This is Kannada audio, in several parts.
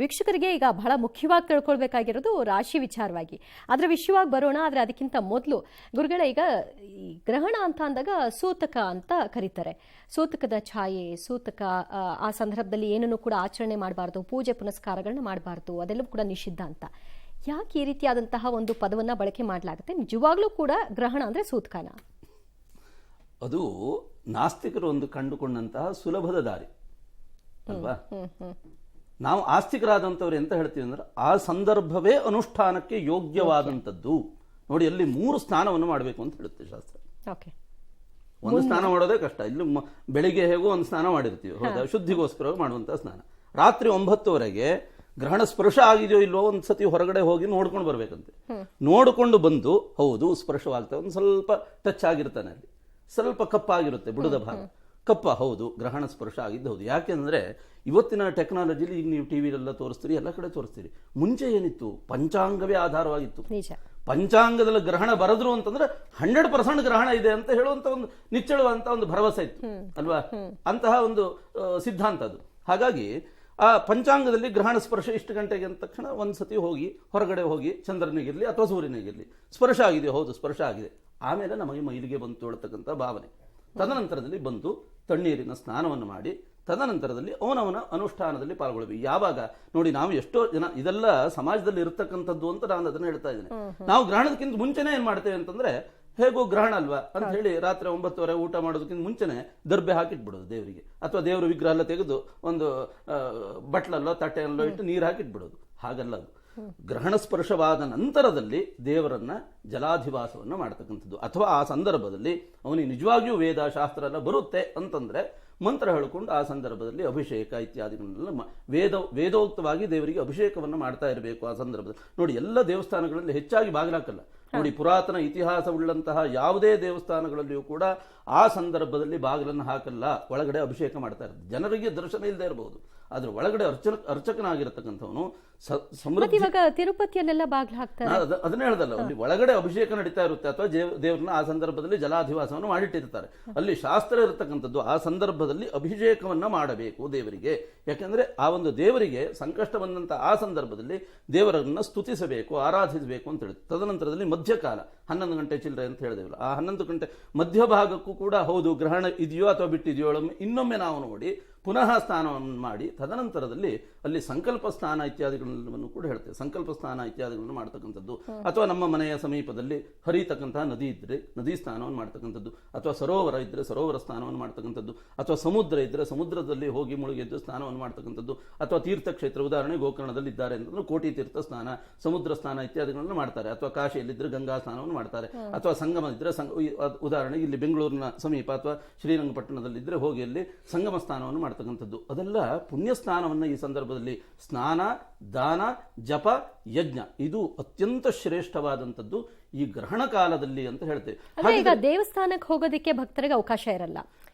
ವೀಕ್ಷಕರಿಗೆ ಈಗ ಬಹಳ ಮುಖ್ಯವಾಗಿ ತಿಳ್ಕೊಳ್ಬೇಕಾಗಿರೋದು ರಾಶಿ ವಿಚಾರವಾಗಿ. ಅದರ ವಿಷಯವಾಗಿ ಬರೋಣ. ಆದರೆ ಅದಕ್ಕಿಂತ ಮೊದಲು ಗುರುಗಳ, ಈಗ ಈ ಗ್ರಹಣ ಅಂತ ಅಂದಾಗ ಸೂತಕ ಅಂತ ಕರೀತಾರೆ. ಸೂತಕದ ಛಾಯೆ, ಸೂತಕ, ಆ ಸಂದರ್ಭದಲ್ಲಿ ಏನನ್ನು ಕೂಡ ಆಚರಣೆ ಮಾಡಬಾರ್ದು, ಪೂಜೆ ಪುನಸ್ಕಾರಗಳನ್ನ ಮಾಡಬಾರ್ದು, ಅದೆಲ್ಲವೂ ಕೂಡ ನಿಷಿದ್ಧ ಅಂತ. ಯಾಕೆ ಈ ರೀತಿಯಾದಂತಹ ಒಂದು ಪದವನ್ನ ಬಳಕೆ ಮಾಡಲಾಗುತ್ತೆ? ನಿಜವಾಗ್ಲೂ ಕೂಡ ಗ್ರಹಣ ಅಂದ್ರೆ ಸೂತಕನ? ಅದು ನಾಸ್ತಿಕರು ಒಂದು ಕಂಡುಕೊಂಡಂತಹ ಸುಲಭದ ದಾರಿ ಅಲ್ವಾ. ನಾವು ಆಸ್ತಿಕರಾದಂಥವ್ರು ಎಂತ ಹೇಳ್ತೀವಿ ಅಂದ್ರೆ, ಆ ಸಂದರ್ಭವೇ ಅನುಷ್ಠಾನಕ್ಕೆ ಯೋಗ್ಯವಾದಂಥದ್ದು. ನೋಡಿ, ಅಲ್ಲಿ 3 ಸ್ನಾನವನ್ನು ಮಾಡಬೇಕು ಅಂತ ಹೇಳುತ್ತೆ ಶಾಸ್ತ್ರ. ಒಂದು ಸ್ನಾನ ಮಾಡೋದೇ ಕಷ್ಟ. ಇಲ್ಲಿ ಬೆಳಿಗ್ಗೆ ಹೇಗೋ ಒಂದು ಸ್ನಾನ ಮಾಡಿರ್ತೀವಿ, ಹೌದಾ, ಶುದ್ಧಿಗೋಸ್ಕರ ಮಾಡುವಂತಹ ಸ್ನಾನ. ರಾತ್ರಿ 9:00ವರೆಗೆ ಗ್ರಹಣ ಸ್ಪರ್ಶ ಆಗಿದೆಯೋ ಇಲ್ವೋ ಒಂದ್ಸತಿ ಹೊರಗಡೆ ಹೋಗಿ ನೋಡ್ಕೊಂಡು ಬರ್ಬೇಕಂತೆ. ನೋಡಿಕೊಂಡು ಬಂದು, ಹೌದು ಸ್ಪರ್ಶವಾಗ್ತದೆ, ಒಂದು ಸ್ವಲ್ಪ ಟಚ್ ಆಗಿರ್ತಾನೆ, ಅಲ್ಲಿ ಸ್ವಲ್ಪ ಕಪ್ಪಾಗಿರುತ್ತೆ ಬುಡದ ಭಾಗ, ಕಪ್ಪ, ಹೌದು ಗ್ರಹಣ ಸ್ಪರ್ಶ ಆಗಿದ್ದು ಹೌದು. ಯಾಕೆಂದ್ರೆ ಇವತ್ತಿನ ಟೆಕ್ನಾಲಜಿಲಿ ಈಗ ನೀವು ಟಿವಿಲೆಲ್ಲ ತೋರಿಸ್ತೀರಿ, ಎಲ್ಲ ಕಡೆ ತೋರಿಸ್ತೀರಿ. ಮುಂಚೆ ಏನಿತ್ತು, ಪಂಚಾಂಗವೇ ಆಧಾರವಾಗಿತ್ತು. ಪಂಚಾಂಗದಲ್ಲಿ ಗ್ರಹಣ ಬರದ್ರು ಅಂತಂದ್ರೆ 100% ಗ್ರಹಣ ಇದೆ ಅಂತ ಹೇಳುವಂತ ಒಂದು ನಿಚ್ಚಳುವಂತ ಒಂದು ಭರವಸೆ ಇತ್ತು ಅಲ್ವಾ. ಅಂತಹ ಒಂದು ಸಿದ್ಧಾಂತ ಅದು. ಹಾಗಾಗಿ ಆ ಪಂಚಾಂಗದಲ್ಲಿ ಗ್ರಹಣ ಸ್ಪರ್ಶ ಇಷ್ಟು ಗಂಟೆಗೆ ಅಂದ ತಕ್ಷಣ ಒಂದ್ಸತಿ ಹೋಗಿ ಹೊರಗಡೆ ಹೋಗಿ ಚಂದ್ರನಿಗಿರ್ಲಿ ಅಥವಾ ಸೂರ್ಯನಿಗಿರ್ಲಿ ಸ್ಪರ್ಶ ಆಗಿದೆ, ಹೌದು ಸ್ಪರ್ಶ ಆಗಿದೆ, ಆಮೇಲೆ ನಮಗೆ ಮೈಲಿಗೆ ಬಂತು ಹೇಳ್ತಕ್ಕಂಥ ಭಾವನೆ. ತದನಂತರದಲ್ಲಿ ಬಂದು ತಣ್ಣೀರಿನ ಸ್ನಾನವನ್ನು ಮಾಡಿ ತದನಂತರದಲ್ಲಿ ಅವನವನ ಅನುಷ್ಠಾನದಲ್ಲಿ ಪಾಲ್ಗೊಳ್ಬೇಕು. ಯಾವಾಗ ನೋಡಿ, ನಾವು ಎಷ್ಟೋ ಜನ ಇದೆಲ್ಲ ಸಮಾಜದಲ್ಲಿ ಇರತಕ್ಕಂಥದ್ದು ಅಂತ ನಾನು ಅದನ್ನ ಹೇಳ್ತಾ ಇದ್ದೇನೆ. ನಾವು ಗ್ರಹಣದಕ್ಕಿಂತ ಮುಂಚೆನೇ ಏನ್ ಮಾಡ್ತೇವೆ ಅಂತಂದ್ರೆ, ಹೇಗೋ ಗ್ರಹಣ ಅಲ್ವಾ ಅಂತ ಹೇಳಿ ರಾತ್ರಿ 9:00 ಊಟ ಮಾಡೋದಕ್ಕಿಂತ ಮುಂಚೆನೆ ದರ್ಬೆ ಹಾಕಿಟ್ಬಿಡೋದು ದೇವರಿಗೆ, ಅಥವಾ ದೇವರ ವಿಗ್ರಹ ಎಲ್ಲ ತೆಗೆದು ಒಂದು ಬಟ್ಲಲ್ಲೋ ತಟ್ಟೆಯಲ್ಲೋ ಇಟ್ಟು ನೀರು ಹಾಕಿಟ್ಬಿಡೋದು. ಹಾಗಲ್ಲ ಅದು. ಗ್ರಹಣ ಸ್ಪರ್ಶವಾದ ನಂತರದಲ್ಲಿ ದೇವರನ್ನ ಜಲಾಧಿವಾಸವನ್ನು ಮಾಡ್ತಕ್ಕಂಥದ್ದು. ಅಥವಾ ಆ ಸಂದರ್ಭದಲ್ಲಿ ಅವನಿಗೆ ನಿಜವಾಗಿಯೂ ವೇದ ಶಾಸ್ತ್ರ ಎಲ್ಲ ಬರುತ್ತೆ ಅಂತಂದ್ರೆ ಮಂತ್ರ ಹೇಳಿಕೊಂಡು ಆ ಸಂದರ್ಭದಲ್ಲಿ ಅಭಿಷೇಕ ಇತ್ಯಾದಿಗಳನ್ನೆಲ್ಲ ವೇದೋಕ್ತವಾಗಿ ದೇವರಿಗೆ ಅಭಿಷೇಕವನ್ನು ಮಾಡ್ತಾ ಇರಬೇಕು ಆ ಸಂದರ್ಭದಲ್ಲಿ. ನೋಡಿ, ಎಲ್ಲ ದೇವಸ್ಥಾನಗಳಲ್ಲಿ ಹೆಚ್ಚಾಗಿ ಬಾಗಿಲಾಕಲ್ಲ. ನೋಡಿ, ಪುರಾತನ ಇತಿಹಾಸವುಳ್ಳಂತಹ ಯಾವುದೇ ದೇವಸ್ಥಾನಗಳಲ್ಲಿಯೂ ಕೂಡ ಆ ಸಂದರ್ಭದಲ್ಲಿ ಬಾಗಿಲನ್ನು ಹಾಕಲ್ಲ, ಒಳಗಡೆ ಅಭಿಷೇಕ ಮಾಡ್ತಾ ಇರ್ತಾರೆ. ಜನರಿಗೆ ದರ್ಶನ ಇಲ್ಲದೆ ಇರಬಹುದು, ಆದ್ರೆ ಒಳಗಡೆ ಅರ್ಚಕನಾಗಿರತಕ್ಕಂಥವನು ಸಮೃದ್ಧಿ. ಇವಾಗ ತಿರುಪತಿಯಲ್ಲೆಲ್ಲ ಬಾಗಿಲು ಹಾಕ್ತಾರೆ, ಅದನ್ನೇ ಹೇಳ್ದಲ್ಲ, ಅಲ್ಲಿ ಒಳಗಡೆ ಅಭಿಷೇಕ ನಡೀತಾ ಇರುತ್ತೆ, ಅಥವಾ ದೇವ್ರನ್ನ ಆ ಸಂದರ್ಭದಲ್ಲಿ ಜಲಾಧಿವಾಸವನ್ನು ಮಾಡಿಟ್ಟಿರ್ತಾರೆ. ಅಲ್ಲಿ ಶಾಸ್ತ್ರ ಇರತಕ್ಕಂಥದ್ದು ಆ ಸಂದರ್ಭದಲ್ಲಿ ಅಭಿಷೇಕವನ್ನ ಮಾಡಬೇಕು ದೇವರಿಗೆ. ಯಾಕೆಂದ್ರೆ ಆ ಒಂದು ದೇವರಿಗೆ ಸಂಕಷ್ಟ ಬಂದಂತ ಆ ಸಂದರ್ಭದಲ್ಲಿ ದೇವರನ್ನ ಸ್ತುತಿಸಬೇಕು, ಆರಾಧಿಸಬೇಕು ಅಂತ ಹೇಳಿ. ತದನಂತರದಲ್ಲಿ ಮಧ್ಯಕಾಲ 11 ಗಂಟೆ ಚಿಲ್ಲರೆ ಅಂತ ಹೇಳಿದೆವಲ್ಲ, ಆ 11 ಗಂಟೆ ಮಧ್ಯಭಾಗಕ್ಕೂ ಕೂಡ ಹೌದು ಗ್ರಹಣ ಇದೆಯೋ ಅಥವಾ ಬಿಟ್ಟಿದೆಯೋ ಇನ್ನೊಮ್ಮೆ ನಾವು ನೋಡಿ ಪುನಃ ಸ್ನಾನವನ್ನು ಮಾಡಿ ತದನಂತರದಲ್ಲಿ ಅಲ್ಲಿ ಸಂಕಲ್ಪ ಸ್ನಾನ ಇತ್ಯಾದಿಗಳನ್ನು ಕೂಡ ಹೇಳ್ತೇವೆ. ಸಂಕಲ್ಪ ಸ್ನಾನ ಇತ್ಯಾದಿಗಳನ್ನು ಮಾಡ್ತಕ್ಕಂಥದ್ದು. ಅಥವಾ ನಮ್ಮ ಮನೆಯ ಸಮೀಪದಲ್ಲಿ ಹರಿತಕ್ಕಂತಹ ನದಿ ಇದ್ರೆ ನದಿ ಸ್ನಾನವನ್ನು ಮಾಡ್ತಕ್ಕಂಥದ್ದು, ಅಥವಾ ಸರೋವರ ಇದ್ರೆ ಸರೋವರ ಸ್ನಾನವನ್ನು ಮಾಡ್ತಕ್ಕಂಥದ್ದು, ಅಥವಾ ಸಮುದ್ರ ಇದ್ರೆ ಸಮುದ್ರದಲ್ಲಿ ಹೋಗಿ ಮುಳುಗೆದ್ದು ಸ್ನಾನವನ್ನು ಮಾಡ್ತಕ್ಕಂಥದ್ದು, ಅಥವಾ ತೀರ್ಥಕ್ಷೇತ್ರ, ಉದಾಹರಣೆ ಗೋಕರ್ಣದಲ್ಲಿ ಇದ್ದಾರೆ ಅಂತಂದ್ರೆ ಕೋಟಿ ತೀರ್ಥ ಸ್ನಾನ, ಸಮುದ್ರ ಸ್ನಾನ ಇತ್ಯಾದಿಗಳನ್ನು ಮಾಡ್ತಾರೆ. ಅಥವಾ ಕಾಶಿಯಲ್ಲಿದ್ದರೆ ಗಂಗಾ ಸ್ನಾನವನ್ನು ಮಾಡ್ತಾರೆ. ಅಥವಾ ಸಂಗಮ ಇದ್ರೆ ಉದಾಹರಣೆಗೆ ಇಲ್ಲಿ ಬೆಂಗಳೂರಿನ ಸಮೀಪ ಅಥವಾ ಶ್ರೀರಂಗಪಟ್ಟಣದಲ್ಲಿದ್ದರೆ ಹೋಗಿ ಅಲ್ಲಿ ಸಂಗಮ ಸ್ನಾನವನ್ನು ಮಾಡ್ತಕ್ಕಂಥದ್ದು. ಅದೆಲ್ಲ ಪುಣ್ಯ ಸ್ನಾನವನ್ನ ಈ ಸಂದರ್ಭದಲ್ಲಿ ಸ್ನಾನ, ದಾನ, ಜಪ, ಯಜ್ಞ ಇದು ಅತ್ಯಂತ ಶ್ರೇಷ್ಠವಾದಂಥದ್ದು ಈ ಗ್ರಹಣ ಕಾಲದಲ್ಲಿ ಅಂತ ಹೇಳ್ತೇವೆ. ಈಗ ದೇವಸ್ಥಾನಕ್ಕೆ ಹೋಗೋದಕ್ಕೆ ಭಕ್ತರಿಗೆ ಅವಕಾಶ ಇರಲ್ಲ,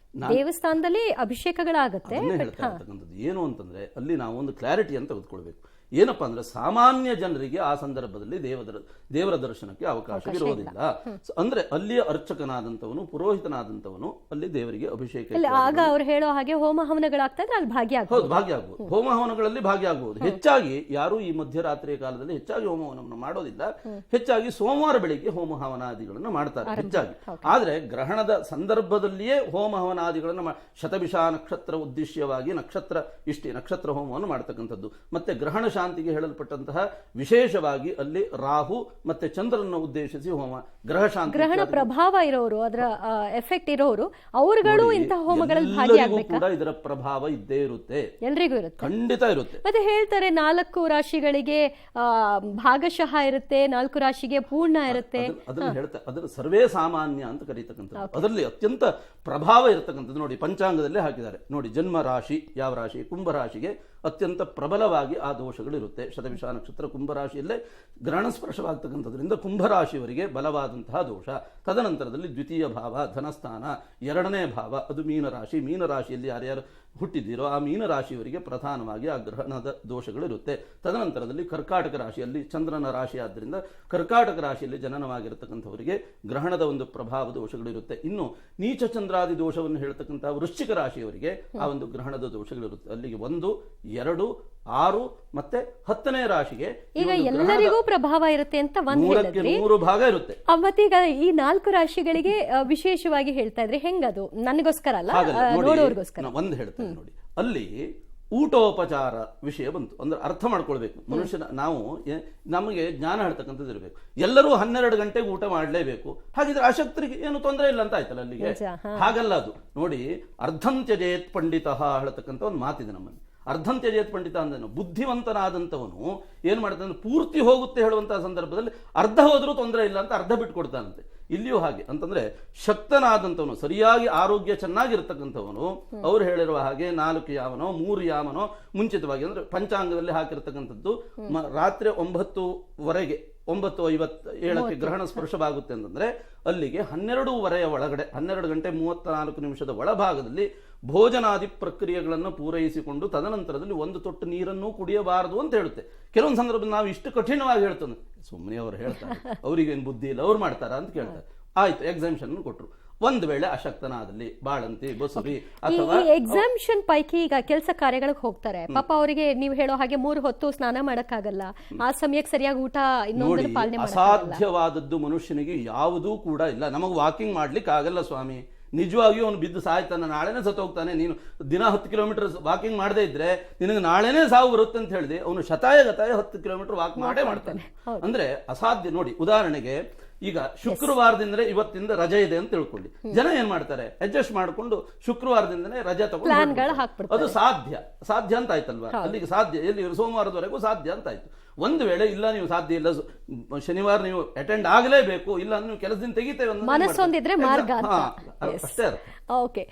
ದೇವಸ್ಥಾನದಲ್ಲಿ ಅಭಿಷೇಕಗಳಾಗುತ್ತೆ. ಹೇಳ್ತಾ ಇರ್ತಕ್ಕಂಥದ್ದು ಏನು ಅಂತಂದ್ರೆ, ಅಲ್ಲಿ ನಾವು ಒಂದು ಕ್ಲಾರಿಟಿ ಅಂತ ತೆಗೆದುಕೊಳ್ಬೇಕು. ಏನಪ್ಪಾ ಅಂದ್ರೆ, ಸಾಮಾನ್ಯ ಜನರಿಗೆ ಆ ಸಂದರ್ಭದಲ್ಲಿ ದೇವರ ದರ್ಶನಕ್ಕೆ ಅವಕಾಶ ಇರುವುದಿಲ್ಲ. ಅಂದ್ರೆ ಅಲ್ಲಿಯ ಅರ್ಚಕನಾದಂಥವನು, ಪುರೋಹಿತನಾದಂಥವನು ಅಲ್ಲಿ ದೇವರಿಗೆ ಅಭಿಷೇಕ, ಆಗ ಅವ್ರು ಹೇಳೋ ಹಾಗೆ ಹೋಮ ಹವನಗಳಾಗ್ತಾ ಇದ್ರೆ ಅಲ್ಲಿ ಹೌದು ಭಾಗ್ಯ ಆಗ್ಬಹುದು, ಹೋಮ ಹವನಗಳಲ್ಲಿ ಭಾಗ್ಯ ಆಗಬಹುದು. ಹೆಚ್ಚಾಗಿ ಯಾರು ಈ ಮಧ್ಯರಾತ್ರಿಯ ಕಾಲದಲ್ಲಿ ಹೆಚ್ಚಾಗಿ ಹೋಮ ಹವನವನ್ನು ಮಾಡೋದಿಲ್ಲ. ಹೆಚ್ಚಾಗಿ ಸೋಮವಾರ ಬೆಳಿಗ್ಗೆ ಹೋಮ ಹವನಾದಿಗಳನ್ನು ಮಾಡ್ತಾರೆ ಹೆಚ್ಚಾಗಿ. ಆದ್ರೆ ಗ್ರಹಣದ ಸಂದರ್ಭದಲ್ಲಿಯೇ ಹೋಮ ಹವನಾದಿಗಳನ್ನು ಶತಭಿಷ ನಕ್ಷತ್ರ ಉದ್ದೇಶವಾಗಿ ನಕ್ಷತ್ರ ಹೋಮವನ್ನು ಮಾಡ್ತಕ್ಕಂಥದ್ದು. ಮತ್ತೆ ಗ್ರಹಣ ಶಾಂತಿಗೆ ಹೇಳಲ್ಪಟ್ಟಂತಹ ವಿಶೇಷವಾಗಿ ಅಲ್ಲಿ ರಾಹು ಮತ್ತೆ ಚಂದ್ರನ ಉದ್ದೇಶಿಸಿ ಹೋಮ, ಗ್ರಹಣ ಪ್ರಭಾವ ಇರೋರು, ಅದರ ಎಫೆಕ್ಟ್ ಇರೋರು ಅವರುಗಳು ಇಂತಹ ಹೋಮಗಳಲ್ಲಿ ಭಾಗಿಯಾಗಬೇಕು. ಕೂಡ ಇದರ ಪ್ರಭಾವ ಇದ್ದೇ ಇರುತ್ತೆ, ಎಲ್ರಿಗೂ ಇರುತ್ತೆ, ಖಂಡಿತ ಇರುತ್ತೆ. ಮತ್ತೆ ಹೇಳ್ತಾರೆ 4 ರಾಶಿಗಳಿಗೆ ಭಾಗಶಃ ಇರುತ್ತೆ, 4 ರಾಶಿಗೆ ಪೂರ್ಣ ಇರುತ್ತೆ. ಅದನ್ನ ಹೇಳ್ತಾರೆ, ಅದನ್ನು ಸರ್ವೇ ಸಾಮಾನ್ಯ ಅಂತ ಕರೀತಕ್ಕಂಥದ್ದು. ಅದರಲ್ಲಿ ಅತ್ಯಂತ ಪ್ರಭಾವ ಇರತಕ್ಕಂಥದ್ದು ನೋಡಿ, ಪಂಚಾಂಗದಲ್ಲೇ ಹಾಕಿದ್ದಾರೆ ನೋಡಿ. ಜನ್ಮ ರಾಶಿ ಯಾವ ರಾಶಿ? ಕುಂಭರಾಶಿಗೆ ಅತ್ಯಂತ ಪ್ರಬಲವಾಗಿ ಆ ದೋಷಗಳಿರುತ್ತೆ. ಶತಭಿಷ ನಕ್ಷತ್ರ ಕುಂಭರಾಶಿಯಲ್ಲೇ ಗ್ರಹಣ ಸ್ಪರ್ಶವಾಗ್ತಕ್ಕಂಥದ್ರಿಂದ ಕುಂಭರಾಶಿಯವರಿಗೆ ಬಲವಾದಂತಹ ದೋಷ. ತದನಂತರದಲ್ಲಿ ದ್ವಿತೀಯ ಭಾವ ಧನಸ್ಥಾನ, 2ನೇ ಭಾವ ಅದು ಮೀನರಾಶಿ. ಮೀನರಾಶಿಯಲ್ಲಿ ಯಾರ್ಯಾರು ಹುಟ್ಟಿದ್ದೀರೋ ಆ ಮೀನರಾಶಿಯವರಿಗೆ ಪ್ರಧಾನವಾಗಿ ಆ ಗ್ರಹಣದ ದೋಷಗಳಿರುತ್ತೆ. ತದನಂತರದಲ್ಲಿ ಕರ್ಕಾಟಕ ರಾಶಿಯಲ್ಲಿ ಚಂದ್ರನ ರಾಶಿ ಆದ್ದರಿಂದ ಕರ್ಕಾಟಕ ರಾಶಿಯಲ್ಲಿ ಜನನವಾಗಿರತಕ್ಕಂಥವರಿಗೆ ಗ್ರಹಣದ ಒಂದು ಪ್ರಭಾವ ದೋಷಗಳಿರುತ್ತೆ. ಇನ್ನು ನೀಚ ಚಂದ್ರಾದಿ ದೋಷವನ್ನು ಹೇಳ್ತಕ್ಕಂಥ ವೃಶ್ಚಿಕ ರಾಶಿಯವರಿಗೆ ಆ ಒಂದು ಗ್ರಹಣದ ದೋಷಗಳಿರುತ್ತೆ. ಅಲ್ಲಿಗೆ 1, 2, 6 ಮತ್ತೆ 10ನೇ ರಾಶಿಗೆ ಈಗ ಎಲ್ಲರಿಗೂ ಪ್ರಭಾವ ಇರುತ್ತೆ ಅಂತ ಒಂದ್ 100 ಭಾಗ ಇರುತ್ತೆ. ಮತ್ತೀಗ ಈ 4 ರಾಶಿಗಳಿಗೆ ವಿಶೇಷವಾಗಿ ಹೇಳ್ತಾ ಇದ್ರೆ ಹೆಂಗದು? ನನಗೋಸ್ಕರ ಅಲ್ಲ, ನೋಡೋರ್ಗೋಸ್ಕರ. ಒಂದು ಹೇಳ್ತೇನೆ ನೋಡಿ, ಅಲ್ಲಿ ಊಟೋಪಚಾರ ವಿಷಯ ಬಂತು ಅಂದ್ರೆ ಅರ್ಥ ಮಾಡ್ಕೊಳ್ಬೇಕು. ಮನುಷ್ಯನ ನಾವು ನಮಗೆ ಜ್ಞಾನ ಹೇಳ್ತಕ್ಕಂಥದ್ದು ಇರಬೇಕು. ಎಲ್ಲರೂ 12 ಗಂಟೆಗೆ ಊಟ ಮಾಡಲೇಬೇಕು, ಹಾಗಿದ್ರೆ ಅಶಕ್ತರಿಗೆ ಏನು ತೊಂದರೆ ಇಲ್ಲ ಅಂತ ಆಯ್ತಲ್ಲ ಅಲ್ಲಿಗೆ. ಹಾಗಲ್ಲ ಅದು. ನೋಡಿ, ಅರ್ಧಂತ್ಯಜೇತ್ ಪಂಡಿತ ಹೇಳ್ತಕ್ಕಂಥ ಒಂದು ಮಾತಿದೆ ನಮ್ಮಲ್ಲಿ. ಅರ್ಧಂತ್ಯಜೇತ್ ಪಂಡಿತ ಅಂದೇನು, ಬುದ್ಧಿವಂತನಾದಂಥವನು ಏನ್ ಮಾಡ್ತಾನೆ, ಪೂರ್ತಿ ಹೋಗುತ್ತೆ ಹೇಳುವಂತಹ ಸಂದರ್ಭದಲ್ಲಿ ಅರ್ಧ ಹೋದ್ರೂ ತೊಂದರೆ ಇಲ್ಲ ಅಂತ ಅರ್ಧ ಬಿಟ್ಕೊಡ್ತಾನಂತೆ. ಇಲ್ಲಿಯೂ ಹಾಗೆ ಅಂತಂದ್ರೆ ಶಕ್ತನಾದಂಥವನು, ಸರಿಯಾಗಿ ಆರೋಗ್ಯ ಚೆನ್ನಾಗಿರ್ತಕ್ಕಂಥವನು, ಅವ್ರು ಹೇಳಿರುವ ಹಾಗೆ 4 ಯಾಮನೋ 3 ಯಾಮನೋ ಮುಂಚಿತವಾಗಿ ಅಂದ್ರೆ ಪಂಚಾಂಗದಲ್ಲಿ ಹಾಕಿರ್ತಕ್ಕಂಥದ್ದು ರಾತ್ರಿ 9:00ವರೆಗೆ 9:57 ಗ್ರಹಣ ಸ್ಪರ್ಶವಾಗುತ್ತೆ ಅಂತಂದ್ರೆ ಅಲ್ಲಿಗೆ 12:30 ಒಳಗಡೆ 12 ಗಂಟೆ 34 ನಿಮಿಷದ ಒಳಭಾಗದಲ್ಲಿ ಭೋಜನಾದಿ ಪ್ರಕ್ರಿಯೆಗಳನ್ನು ಪೂರೈಸಿಕೊಂಡು ತದನಂತರದಲ್ಲಿ 1 ತೊಟ್ಟು ನೀರನ್ನು ಕುಡಿಯಬಾರದು ಅಂತ ಹೇಳುತ್ತೆ. ಕೆಲವೊಂದು ಸಂದರ್ಭದಲ್ಲಿ ನಾವು ಇಷ್ಟು ಕಠಿಣವಾಗಿ ಹೇಳ್ತಾನೆ, ಸುಮ್ಮನೆ ಅವ್ರು ಹೇಳ್ತಾರೆ, ಅವ್ರಿಗೇನು ಬುದ್ಧಿ ಇಲ್ಲ, ಅವ್ರು ಮಾಡ್ತಾರ ಅಂತ ಕೇಳ್ತಾರೆ. ಆಯ್ತು, ಎಕ್ಸಾಮಿಷನ್ ಕೊಟ್ರು. ಒಂದು ವೇಳೆ ಅಶಕ್ತನಾದಲ್ಲಿ ಬಾಳಂತಿ ಬಸುರಿ ಅಥವಾ ಎಕ್ಸಾಮಿಷನ್ ಪೈಕಿ ಈಗ ಕೆಲಸ ಕಾರ್ಯಗಳಿಗೆ ಹೋಗ್ತಾರೆ, ಪಾಪ ಅವರಿಗೆ ನೀವು ಹೇಳೋ ಹಾಗೆ 3 ಹೊತ್ತು ಸ್ನಾನ ಮಾಡಕ್ಕಾಗಲ್ಲ, ಆ ಸಮಯಕ್ಕೆ ಸರಿಯಾಗಿ ಊಟ ಇನ್ನೊಂದನ್ನು ಪಾಲನೆ ಅಸಾಧ್ಯವಾದದ್ದು ಮನುಷ್ಯನಿಗೆ ಯಾವುದೂ ಕೂಡ ಇಲ್ಲ. ನಮಗೆ ವಾಕಿಂಗ್ ಮಾಡ್ಲಿಕ್ಕೆ ಆಗಲ್ಲ ಸ್ವಾಮಿ, ನಿಜವಾಗಿಯೂ ಅವನು ಬಿದ್ದು ಸಾಯ್ತಾನೆ, ನಾಳೆನೇ ಸತ್ತೋಗ್ತಾನೆ. ನೀನು ದಿನ 10 ಕಿಲೋಮೀಟರ್ ವಾಕಿಂಗ್ ಮಾಡದೇ ಇದ್ರೆ ನಿನಗೆ ನಾಳೆನೇ ಸಾವು ಬರುತ್ತೆ ಅಂತ ಹೇಳಿದೆ, ಅವನು ಶತಾಯ 10 ಕಿಲೋಮೀಟರ್ ವಾಕ್ ಮಾಡೇ ಮಾಡ್ತಾನೆ. ಅಂದ್ರೆ ಅಸಾಧ್ಯ. ನೋಡಿ, ಉದಾಹರಣೆಗೆ ಈಗ ಶುಕ್ರವಾರದಿಂದ ಇವತ್ತಿಂದ ರಜೆ ಇದೆ ಅಂತ ತಿಳ್ಕೊಳ್ಳಿ, ಜನ ಏನ್ ಮಾಡ್ತಾರೆ, ಅಡ್ಜಸ್ಟ್ ಮಾಡ್ಕೊಂಡು ಶುಕ್ರವಾರದಿಂದನೇ ರಜೆ ತಗೊಂಡು, ಅದು ಸಾಧ್ಯ ಅಂತ ಆಯ್ತಲ್ವಾ, ಅಲ್ಲಿಗೆ ಸಾಧ್ಯ. ಎಲ್ಲಿ ಸೋಮವಾರದವರೆಗೂ ಸಾಧ್ಯ ಅಂತ ಆಯ್ತು. ಒಂದು ವೇಳೆ ಇಲ್ಲ, ನೀವು ಸಾಧ್ಯ ಇಲ್ಲ, ಶನಿವಾರ ನೀವು ಅಟೆಂಡ್ ಆಗಲೇಬೇಕು, ಇಲ್ಲ ನೀವು ಕೆಲಸದಿಂದ ತೆಗಿತೇವೆ ಮನಸ್ಸೊಂದಿದ್ರೆ ಮಾರ್ಗ ಅಷ್ಟೇ. ಓಕೆ.